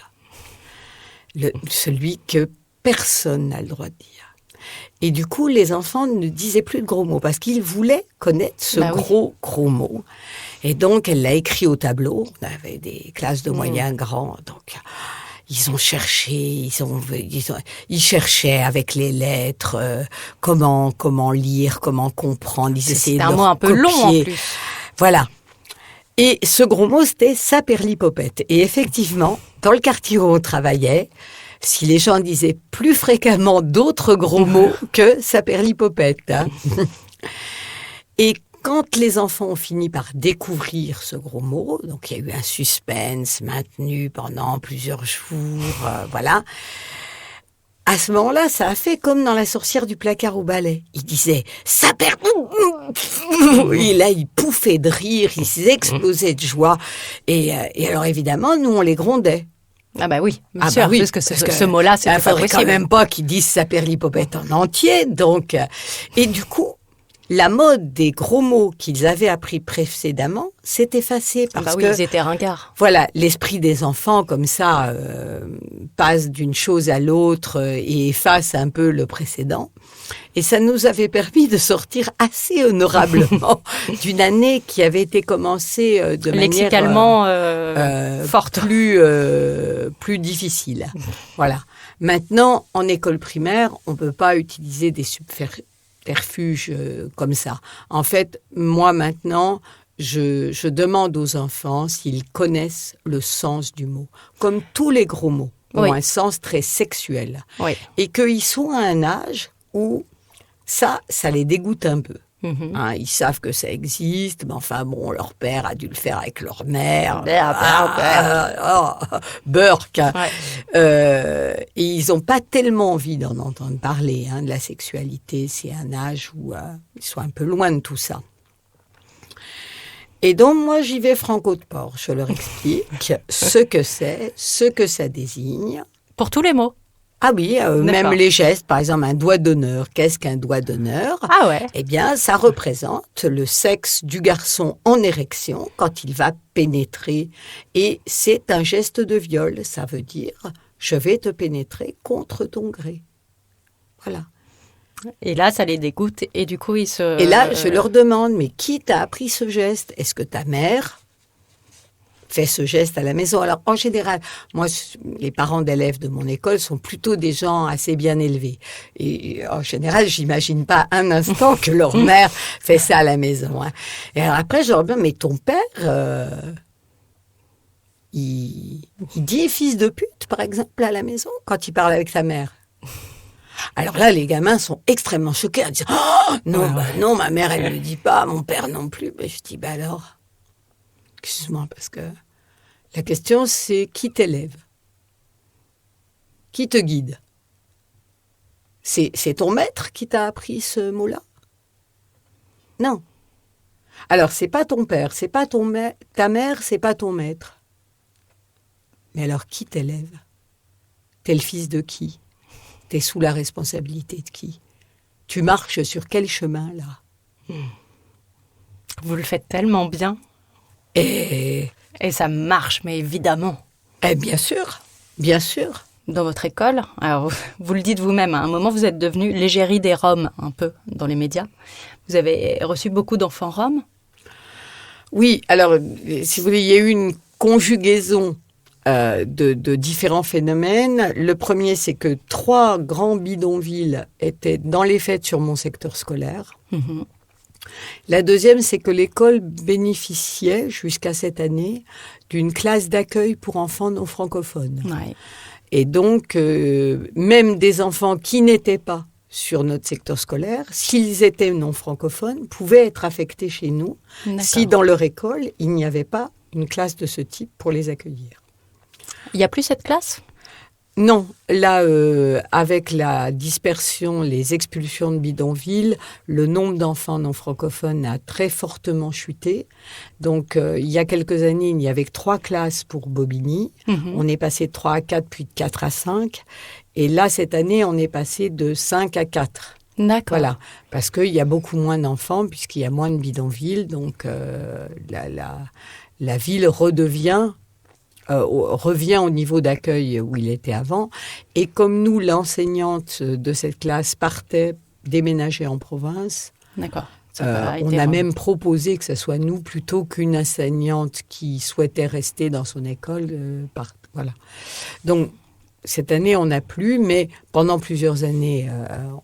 Celui que personne n'a le droit de dire. Et du coup, les enfants ne disaient plus de gros mots parce qu'ils voulaient connaître ce gros mot. Et donc, elle l'a écrit au tableau. On avait des classes de moyens grands, donc... Ils ont cherché, ils cherchaient avec les lettres comment lire, comment comprendre. Ils essayaient de un mot un peu long en plus. Voilà. Et ce gros mot, c'était saperlipopette. Et effectivement, dans le quartier où on travaillait, si les gens disaient plus fréquemment d'autres gros mots que saperlipopette. Hein. Et quand les enfants ont fini par découvrir ce gros mot, donc il y a eu un suspense maintenu pendant plusieurs jours, voilà. À ce moment-là, ça a fait comme dans La sorcière du placard au balai. Il disait « ça perd !» Et là, il pouffait de rire, il explosait de joie. Et alors évidemment, nous, on les grondait. Ah bah oui, bien sûr, parce que ce mot-là, c'est pas possible. Il faudrait quand même pas qu'ils disent « saperlipopette » en entier. Donc, et du coup, la mode des gros mots qu'ils avaient appris précédemment s'est effacée parce que ils étaient ringards. Voilà, l'esprit des enfants comme ça passe d'une chose à l'autre et efface un peu le précédent. Et ça nous avait permis de sortir assez honorablement d'une année qui avait été commencée de lexicalement forte, plus difficile. Voilà. Maintenant, en école primaire, on peut pas utiliser des subterfuges comme ça. En fait, moi maintenant, je demande aux enfants s'ils connaissent le sens du mot. Comme tous les gros mots ont un sens très sexuel. Oui. Et qu'ils sont à un âge où ça les dégoûte un peu. Hein, ils savent que ça existe, mais enfin bon, leur père a dû le faire avec leur mère. Burk. Et ils n'ont pas tellement envie d'en entendre parler, de la sexualité. C'est un âge où ils sont un peu loin de tout ça. Et donc, moi, j'y vais franco de port. Je leur explique ce que c'est, ce que ça désigne. Pour tous les mots. Ah oui, même les gestes, par exemple, un doigt d'honneur. Qu'est-ce qu'un doigt d'honneur ? Ah ouais. Eh bien, ça représente le sexe du garçon en érection quand il va pénétrer. Et c'est un geste de viol. Ça veut dire, je vais te pénétrer contre ton gré. Voilà. Et là, ça les dégoûte et du coup, ils se... Et là, je leur demande, mais qui t'a appris ce geste ? Est-ce que ta mère fait ce geste à la maison ? Alors, en général, moi, les parents d'élèves de mon école sont plutôt des gens assez bien élevés. Et en général, j'imagine pas un instant que leur mère fait ça à la maison. Hein. Et alors après, je leur dis, mais ton père, il dit fils de pute, par exemple, à la maison, quand il parle avec sa mère. Alors là, les gamins sont extrêmement choqués en disant « Oh, non, non, ma mère, elle ne le dit pas, mon père non plus. » Mais je dis « alors, excuse-moi, parce que la question, c'est qui t'élève ? Qui te guide ? C'est ton maître qui t'a appris ce mot-là ? Non. Alors, c'est pas ton père, c'est pas ta mère, c'est pas ton maître. Mais alors, qui t'élève ? T'es le fils de qui ? T'es sous la responsabilité de qui ? Tu marches sur quel chemin, là ? Vous le faites tellement bien. Et ça marche, mais évidemment. Bien sûr, bien sûr. Dans votre école, alors vous le dites vous-même, à un moment, vous êtes devenu l'égérie des Roms, un peu, dans les médias. Vous avez reçu beaucoup d'enfants roms ? Oui, alors, si vous voulez, il y a eu une conjugaison de différents phénomènes. Le premier, c'est que 3 grands bidonvilles étaient dans les faits sur mon secteur scolaire. Mmh. La deuxième, c'est que l'école bénéficiait, jusqu'à cette année, d'une classe d'accueil pour enfants non francophones. Ouais. Et donc, même des enfants qui n'étaient pas sur notre secteur scolaire, s'ils étaient non francophones, pouvaient être affectés chez nous si dans leur école, il n'y avait pas une classe de ce type pour les accueillir. Il n'y a plus cette classe ? Non, là, avec la dispersion, les expulsions de bidonvilles, le nombre d'enfants non francophones a très fortement chuté. Donc, il y a quelques années, il n'y avait que 3 classes pour Bobigny. Mmh. On est passé de 3 à 4, puis de 4 à 5. Et là, cette année, on est passé de 5 à 4. D'accord. Voilà, parce qu'il y a beaucoup moins d'enfants, puisqu'il y a moins de bidonvilles. Donc, la ville revient au niveau d'accueil où il était avant. Et comme nous, l'enseignante de cette classe partait déménager en province, d'accord. On a même proposé que ce soit nous plutôt qu'une enseignante qui souhaitait rester dans son école. Voilà. Donc, cette année, on n'a plus, mais pendant plusieurs années,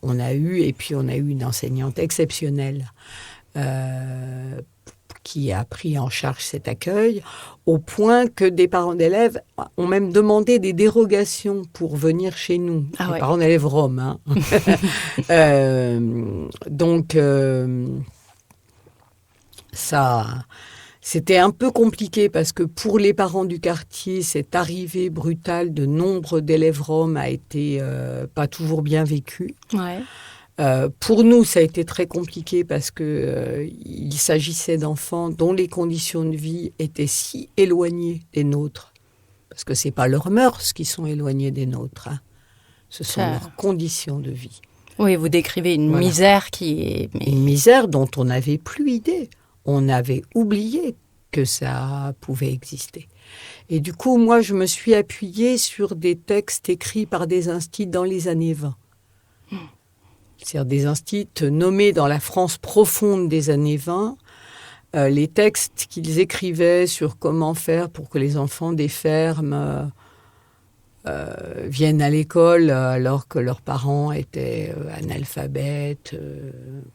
on a eu, et puis on a eu une enseignante exceptionnelle qui a pris en charge cet accueil, au point que des parents d'élèves ont même demandé des dérogations pour venir chez nous. Ah ouais. Parents d'élèves roms. Hein. Donc, ça, c'était un peu compliqué parce que pour les parents du quartier, cette arrivée brutale de nombre d'élèves roms a été pas toujours bien vécue. Ouais. Pour nous, ça a été très compliqué parce que il s'agissait d'enfants dont les conditions de vie étaient si éloignées des nôtres. Parce que c'est pas leurs mœurs qui sont éloignées des nôtres. Hein. Ce sont leurs conditions de vie. Oui, vous décrivez une misère qui est... Une misère dont on n'avait plus idée. On avait oublié que ça pouvait exister. Et du coup, moi, je me suis appuyée sur des textes écrits par des instituts dans les années 20. C'est-à-dire des instituts nommés dans la France profonde des années 20, les textes qu'ils écrivaient sur comment faire pour que les enfants des fermes viennent à l'école alors que leurs parents étaient analphabètes,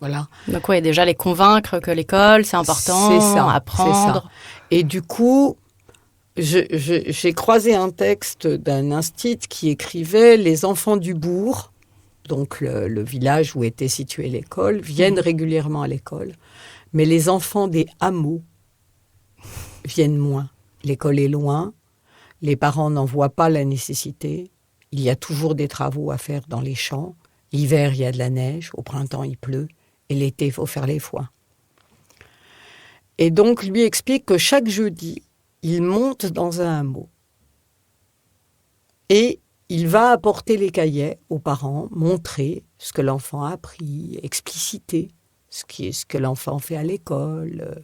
voilà. Donc oui, déjà les convaincre que l'école, c'est important, c'est ça, apprendre. C'est ça. Et du coup, j'ai croisé un texte d'un institut qui écrivait « Les enfants du bourg », donc le village où était située l'école, viennent régulièrement à l'école. Mais les enfants des hameaux viennent moins. L'école est loin, les parents n'en voient pas la nécessité. Il y a toujours des travaux à faire dans les champs. L'hiver, il y a de la neige, au printemps, il pleut. Et l'été, il faut faire les foins. Et donc, lui explique que chaque jeudi, il monte dans un hameau. Et il va apporter les cahiers aux parents, montrer ce que l'enfant a appris, expliciter ce que l'enfant fait à l'école,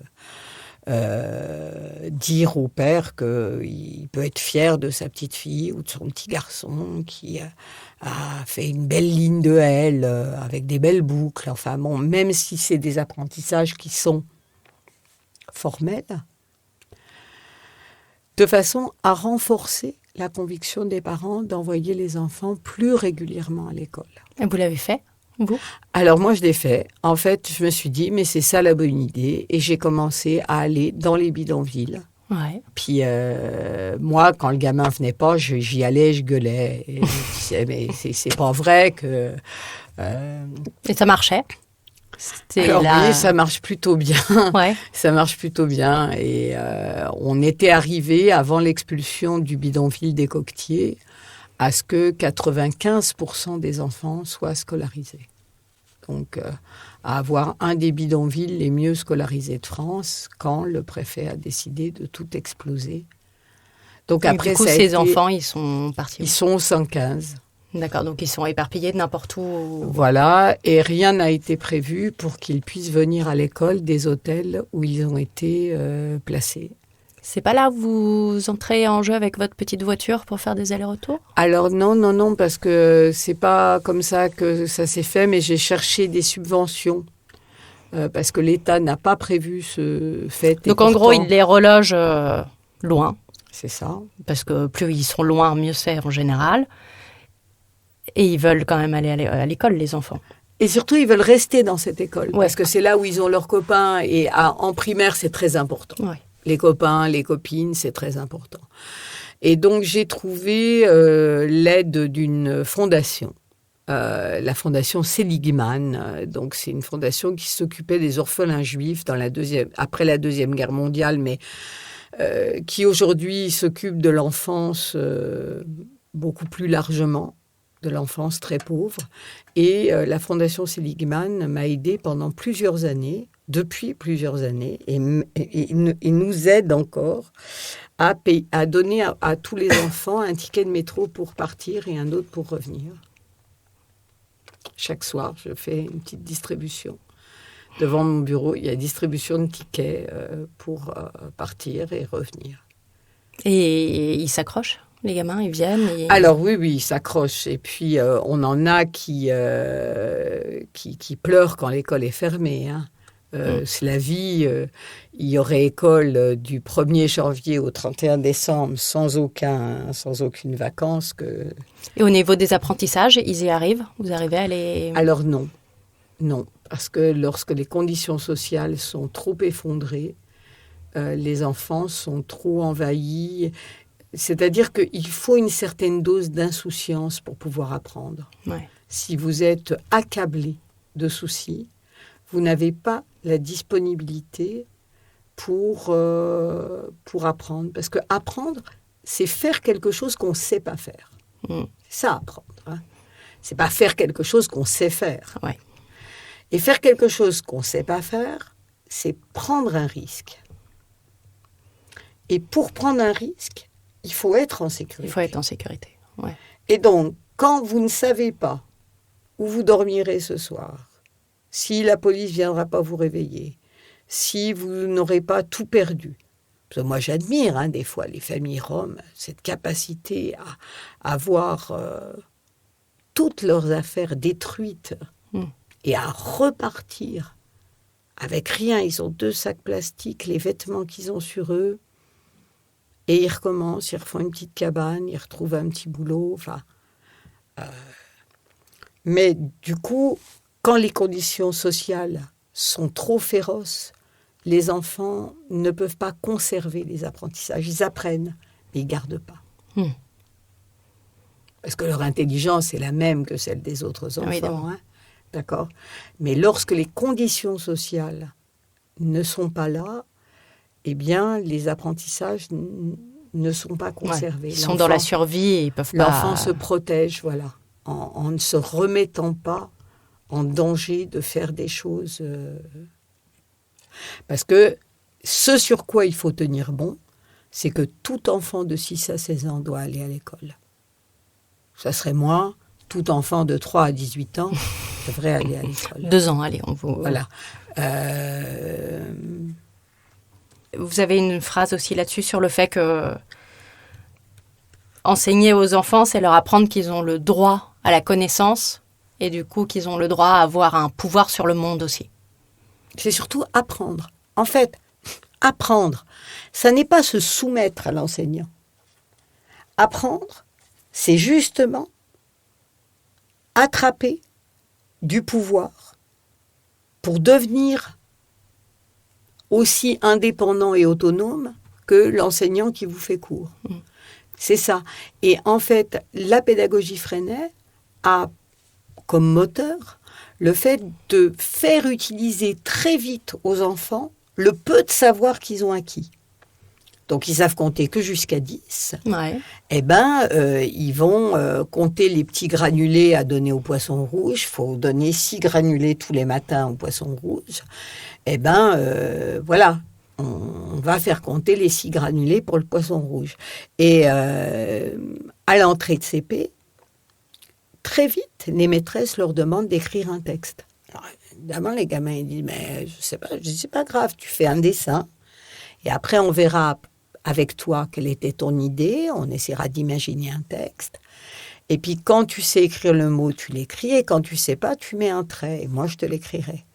dire au père qu'il peut être fier de sa petite fille ou de son petit garçon qui a fait une belle ligne de L avec des belles boucles. Enfin bon, même si c'est des apprentissages qui sont formels, de façon à renforcer la conviction des parents d'envoyer les enfants plus régulièrement à l'école. Et vous l'avez fait, vous ? Alors moi, je l'ai fait. En fait, je me suis dit, mais c'est ça la bonne idée. Et j'ai commencé à aller dans les bidonvilles. Ouais. Puis moi, quand le gamin venait pas, j'y allais, je gueulais. Et je disais, mais c'est pas vrai que... Et ça marchait ? Alors oui, ça marche plutôt bien. Ouais. Ça marche plutôt bien. Et on était arrivé, avant l'expulsion du bidonville des Coquetiers, à ce que 95% des enfants soient scolarisés. Donc, à avoir un des bidonvilles les mieux scolarisés de France, quand le préfet a décidé de tout exploser. Donc, après, du coup, ces enfants, ils sont partis où ? Ils sont au 115. D'accord, donc ils sont éparpillés de n'importe où. Voilà, et rien n'a été prévu pour qu'ils puissent venir à l'école des hôtels où ils ont été placés. C'est pas là où vous entrez en jeu avec votre petite voiture pour faire des allers-retours ? Alors non, parce que c'est pas comme ça que ça s'est fait, mais j'ai cherché des subventions parce que l'État n'a pas prévu ce fait. Donc en gros, il les reloge loin. C'est ça. Parce que plus ils sont loin, mieux c'est en général. Et ils veulent quand même aller à l'école, les enfants. Et surtout, ils veulent rester dans cette école. Ouais. Parce que c'est là où ils ont leurs copains. Et en primaire, c'est très important. Ouais. Les copains, les copines, c'est très important. Et donc, j'ai trouvé l'aide d'une fondation. La fondation Seligman. Donc, c'est une fondation qui s'occupait des orphelins juifs après la Deuxième Guerre mondiale, mais qui aujourd'hui s'occupe de l'enfance beaucoup plus largement, de l'enfance très pauvre. Et la Fondation Seligman m'a aidée pendant plusieurs années, depuis plusieurs années, et nous aide encore à donner à tous les enfants un ticket de métro pour partir et un autre pour revenir. Chaque soir, je fais une petite distribution. Devant mon bureau, il y a distribution de tickets pour partir et revenir. Et ils s'accrochent ? Les gamins, ils viennent Alors oui, ils s'accrochent. Et puis, on en a qui pleurent quand l'école est fermée. Hein. C'est la vie. Il y aurait école du 1er janvier au 31 décembre sans aucune vacance. Et au niveau des apprentissages, ils y arrivent ? Vous arrivez à les... Alors non. Parce que lorsque les conditions sociales sont trop effondrées, les enfants sont trop envahis... C'est-à-dire qu'il faut une certaine dose d'insouciance pour pouvoir apprendre. Ouais. Si vous êtes accablé de soucis, vous n'avez pas la disponibilité pour apprendre. Parce que apprendre, c'est faire quelque chose qu'on ne sait pas faire. C'est ça, apprendre. Hein. C'est pas faire quelque chose qu'on sait faire. Ouais. Et faire quelque chose qu'on ne sait pas faire, c'est prendre un risque. Et pour prendre un risque, il faut être en sécurité. Il faut être en sécurité, ouais. Et donc, quand vous ne savez pas où vous dormirez ce soir, si la police ne viendra pas vous réveiller, si vous n'aurez pas tout perdu. Parce que moi, j'admire des fois les familles roms, cette capacité à avoir toutes leurs affaires détruites et à repartir avec rien. Ils ont 2 sacs plastiques, les vêtements qu'ils ont sur eux. Et ils recommencent, ils refont une petite cabane, ils retrouvent un petit boulot. Mais du coup, quand les conditions sociales sont trop féroces, les enfants ne peuvent pas conserver les apprentissages. Ils apprennent, mais ils ne gardent pas. Parce que leur intelligence est la même que celle des autres enfants. Hein, d'accord ? Mais lorsque les conditions sociales ne sont pas là, eh bien, les apprentissages ne sont pas conservés. Ils sont dans la survie et ils peuvent pas... L'enfant se protège, voilà, en ne se remettant pas en danger de faire des choses. Parce que ce sur quoi il faut tenir bon, c'est que tout enfant de 6 à 16 ans doit aller à l'école. Ça serait moi, tout enfant de 3 à 18 ans devrait aller à l'école. 2 ans, allez, on vous... Voilà. Vous avez une phrase aussi là-dessus sur le fait que enseigner aux enfants, c'est leur apprendre qu'ils ont le droit à la connaissance et du coup qu'ils ont le droit à avoir un pouvoir sur le monde aussi. C'est surtout apprendre. En fait, apprendre, ça n'est pas se soumettre à l'enseignant. Apprendre, c'est justement attraper du pouvoir pour devenir aussi indépendant et autonome que l'enseignant qui vous fait cours. C'est ça. Et en fait, la pédagogie Freinet a comme moteur le fait de faire utiliser très vite aux enfants le peu de savoir qu'ils ont acquis. Donc, ils savent compter que jusqu'à 10. Ouais. Eh bien, ils vont compter les petits granulés à donner au poisson rouge. Il faut donner 6 granulés tous les matins au poisson rouge. Eh bien, voilà, on va faire compter les 6 granulés pour le poisson rouge. Et à l'entrée de CP, très vite, les maîtresses leur demandent d'écrire un texte. Alors, évidemment, les gamins ils disent, mais je sais pas, c'est pas grave, tu fais un dessin. Et après, on verra avec toi quelle était ton idée, on essaiera d'imaginer un texte. Et puis, quand tu sais écrire le mot, tu l'écris, et quand tu sais pas, tu mets un trait, et moi, je te l'écrirai.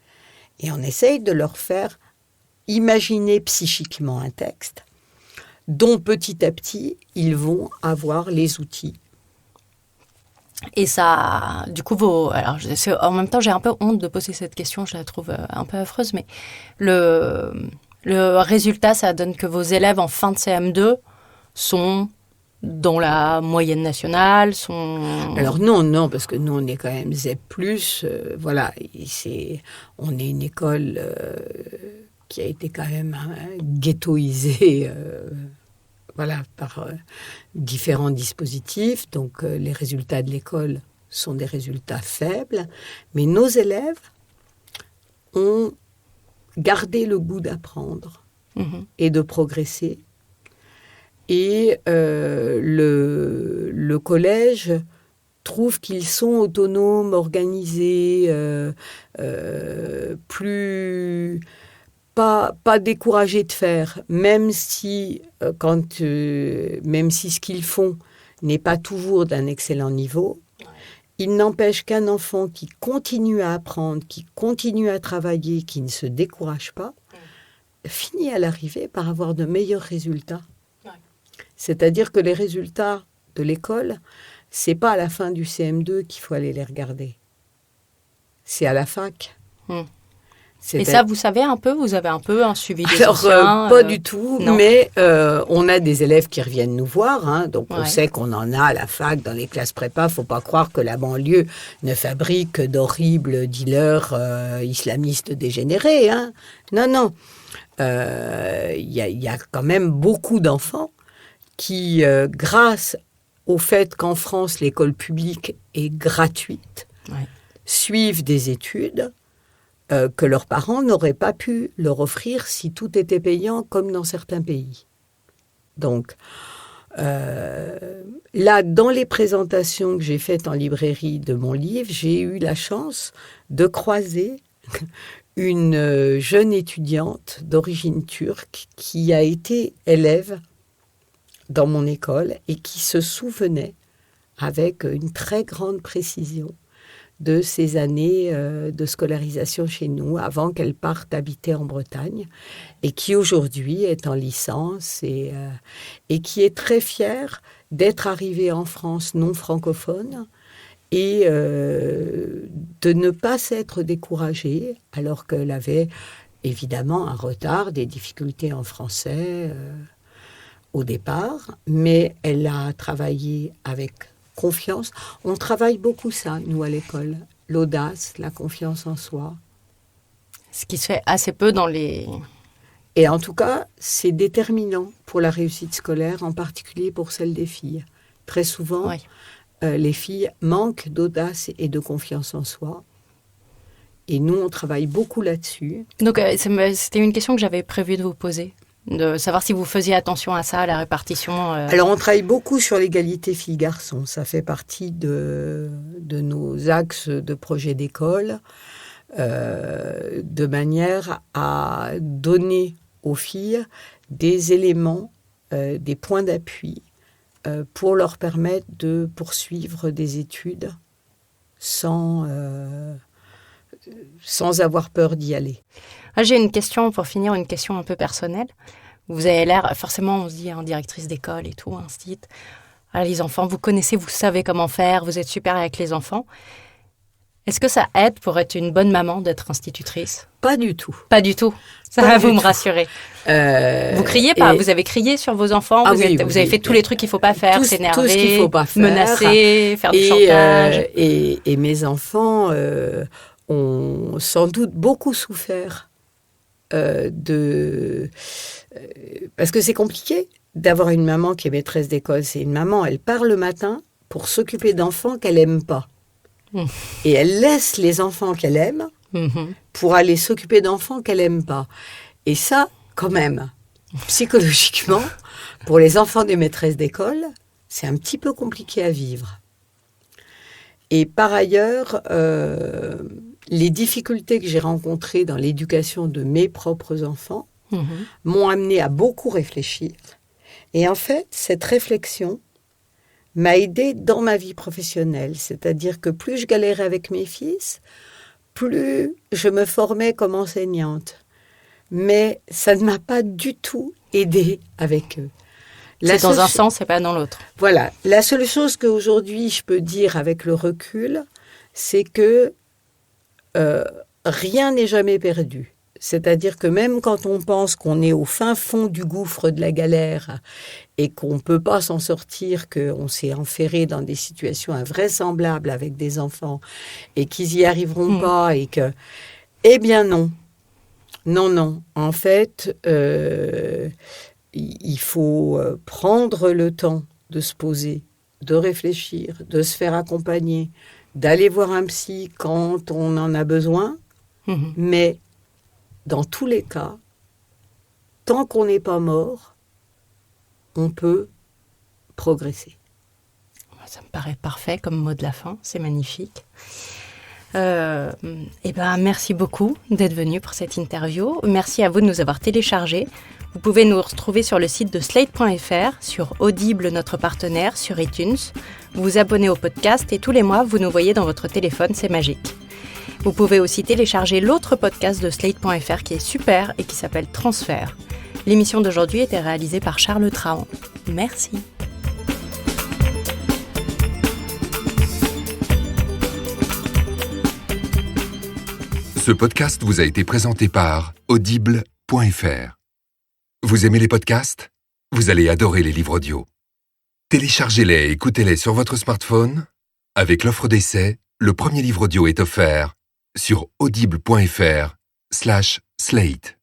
Et on essaye de leur faire imaginer psychiquement un texte, dont petit à petit, ils vont avoir les outils. Et ça, du coup, alors, en même temps, j'ai un peu honte de poser cette question, je la trouve un peu affreuse, mais le résultat, ça donne que vos élèves en fin de CM2 sont dans la moyenne nationale, sont... Alors non, parce que nous, on est quand même ZEP+, voilà, on est une école qui a été quand même ghettoisée, voilà, par différents dispositifs. Donc, les résultats de l'école sont des résultats faibles, mais nos élèves ont gardé le goût d'apprendre et de progresser. Et le collège trouve qu'ils sont autonomes, organisés, plus pas découragés de faire, même si ce qu'ils font n'est pas toujours d'un excellent niveau. Il n'empêche qu'un enfant qui continue à apprendre, qui continue à travailler, qui ne se décourage pas, finit à l'arrivée par avoir de meilleurs résultats. C'est-à-dire que les résultats de l'école, c'est pas à la fin du CM2 qu'il faut aller les regarder. C'est à la fac. Et ça, vous savez un peu, vous avez un peu un suivi des Alors, anciens pas du tout, non. mais on a des élèves qui reviennent nous voir, hein, donc on Ouais. sait qu'on en a à la fac, dans les classes prépa. Faut pas croire que la banlieue ne fabrique que d'horribles dealers islamistes dégénérés. Hein. Non. Il y a quand même beaucoup d'enfants qui, grâce au fait qu'en France, l'école publique est gratuite, suivent des études que leurs parents n'auraient pas pu leur offrir si tout était payant, comme dans certains pays. Donc, là, dans les présentations que j'ai faites en librairie de mon livre, j'ai eu la chance de croiser une jeune étudiante d'origine turque qui a été élève dans mon école et qui se souvenait avec une très grande précision de ses années de scolarisation chez nous avant qu'elle parte habiter en Bretagne et qui aujourd'hui est en licence et qui est très fière d'être arrivée en France non francophone et de ne pas s'être découragée alors qu'elle avait évidemment un retard, des difficultés en français au départ, mais elle a travaillé avec confiance. On travaille beaucoup ça, nous, à l'école. L'audace, la confiance en soi. Ce qui se fait assez peu dans les... Et en tout cas, c'est déterminant pour la réussite scolaire, en particulier pour celle des filles. Très souvent, les filles manquent d'audace et de confiance en soi. Et nous, on travaille beaucoup là-dessus. Donc, c'était une question que j'avais prévu de vous poser, de savoir si vous faisiez attention à ça, à la répartition. Alors, on travaille beaucoup sur l'égalité filles-garçons. Ça fait partie de nos axes de projet d'école, de manière à donner aux filles des éléments, des points d'appui pour leur permettre de poursuivre des études sans avoir peur d'y aller. J'ai une question, pour finir, une question un peu personnelle. Vous avez l'air, forcément, on se dit, directrice d'école et tout, instit. Les enfants, vous connaissez, vous savez comment faire, vous êtes super avec les enfants. Est-ce que ça aide pour être une bonne maman d'être institutrice ? Pas du tout. Pas du tout. Ça va vous me rassurer. Vous criez pas, vous avez crié sur vos enfants, vous avez fait tous les trucs qu'il ne faut pas faire, s'énerver, tout ce qu'il faut pas faire, menacer, faire du chantage. Et mes enfants ont sans doute beaucoup souffert parce que c'est compliqué d'avoir une maman qui est maîtresse d'école. C'est une maman, elle part le matin pour s'occuper d'enfants qu'elle n'aime pas. Et elle laisse les enfants qu'elle aime pour aller s'occuper d'enfants qu'elle n'aime pas. Et ça, quand même, psychologiquement, pour les enfants des maîtresses d'école, c'est un petit peu compliqué à vivre. Et par ailleurs, les difficultés que j'ai rencontrées dans l'éducation de mes propres enfants m'ont amené à beaucoup réfléchir. Et en fait, cette réflexion m'a aidée dans ma vie professionnelle. C'est-à-dire que plus je galérais avec mes fils, plus je me formais comme enseignante. Mais ça ne m'a pas du tout aidée avec eux. C'est dans un sens, c'est pas dans l'autre. Voilà. La seule chose qu'aujourd'hui je peux dire avec le recul, c'est que rien n'est jamais perdu. C'est-à-dire que même quand on pense qu'on est au fin fond du gouffre de la galère et qu'on ne peut pas s'en sortir, qu'on s'est enferré dans des situations invraisemblables avec des enfants et qu'ils n'y arriveront pas et que... Eh bien non. Non. En fait, il faut prendre le temps de se poser, de réfléchir, de se faire accompagner, d'aller voir un psy quand on en a besoin, mais dans tous les cas, tant qu'on n'est pas mort, on peut progresser. Ça me paraît parfait comme mot de la fin, c'est magnifique. Merci beaucoup d'être venu pour cette interview. Merci à vous de nous avoir téléchargés. Vous pouvez nous retrouver sur le site de Slate.fr, sur Audible, notre partenaire, sur iTunes. Vous vous abonnez au podcast et tous les mois, vous nous voyez dans votre téléphone, c'est magique. Vous pouvez aussi télécharger l'autre podcast de Slate.fr qui est super et qui s'appelle Transfert. L'émission d'aujourd'hui était réalisée par Charles Trahan. Merci. Ce podcast vous a été présenté par Audible.fr. Vous aimez les podcasts ? Vous allez adorer les livres audio. Téléchargez-les et écoutez-les sur votre smartphone. Avec l'offre d'essai, le premier livre audio est offert sur audible.fr/slate.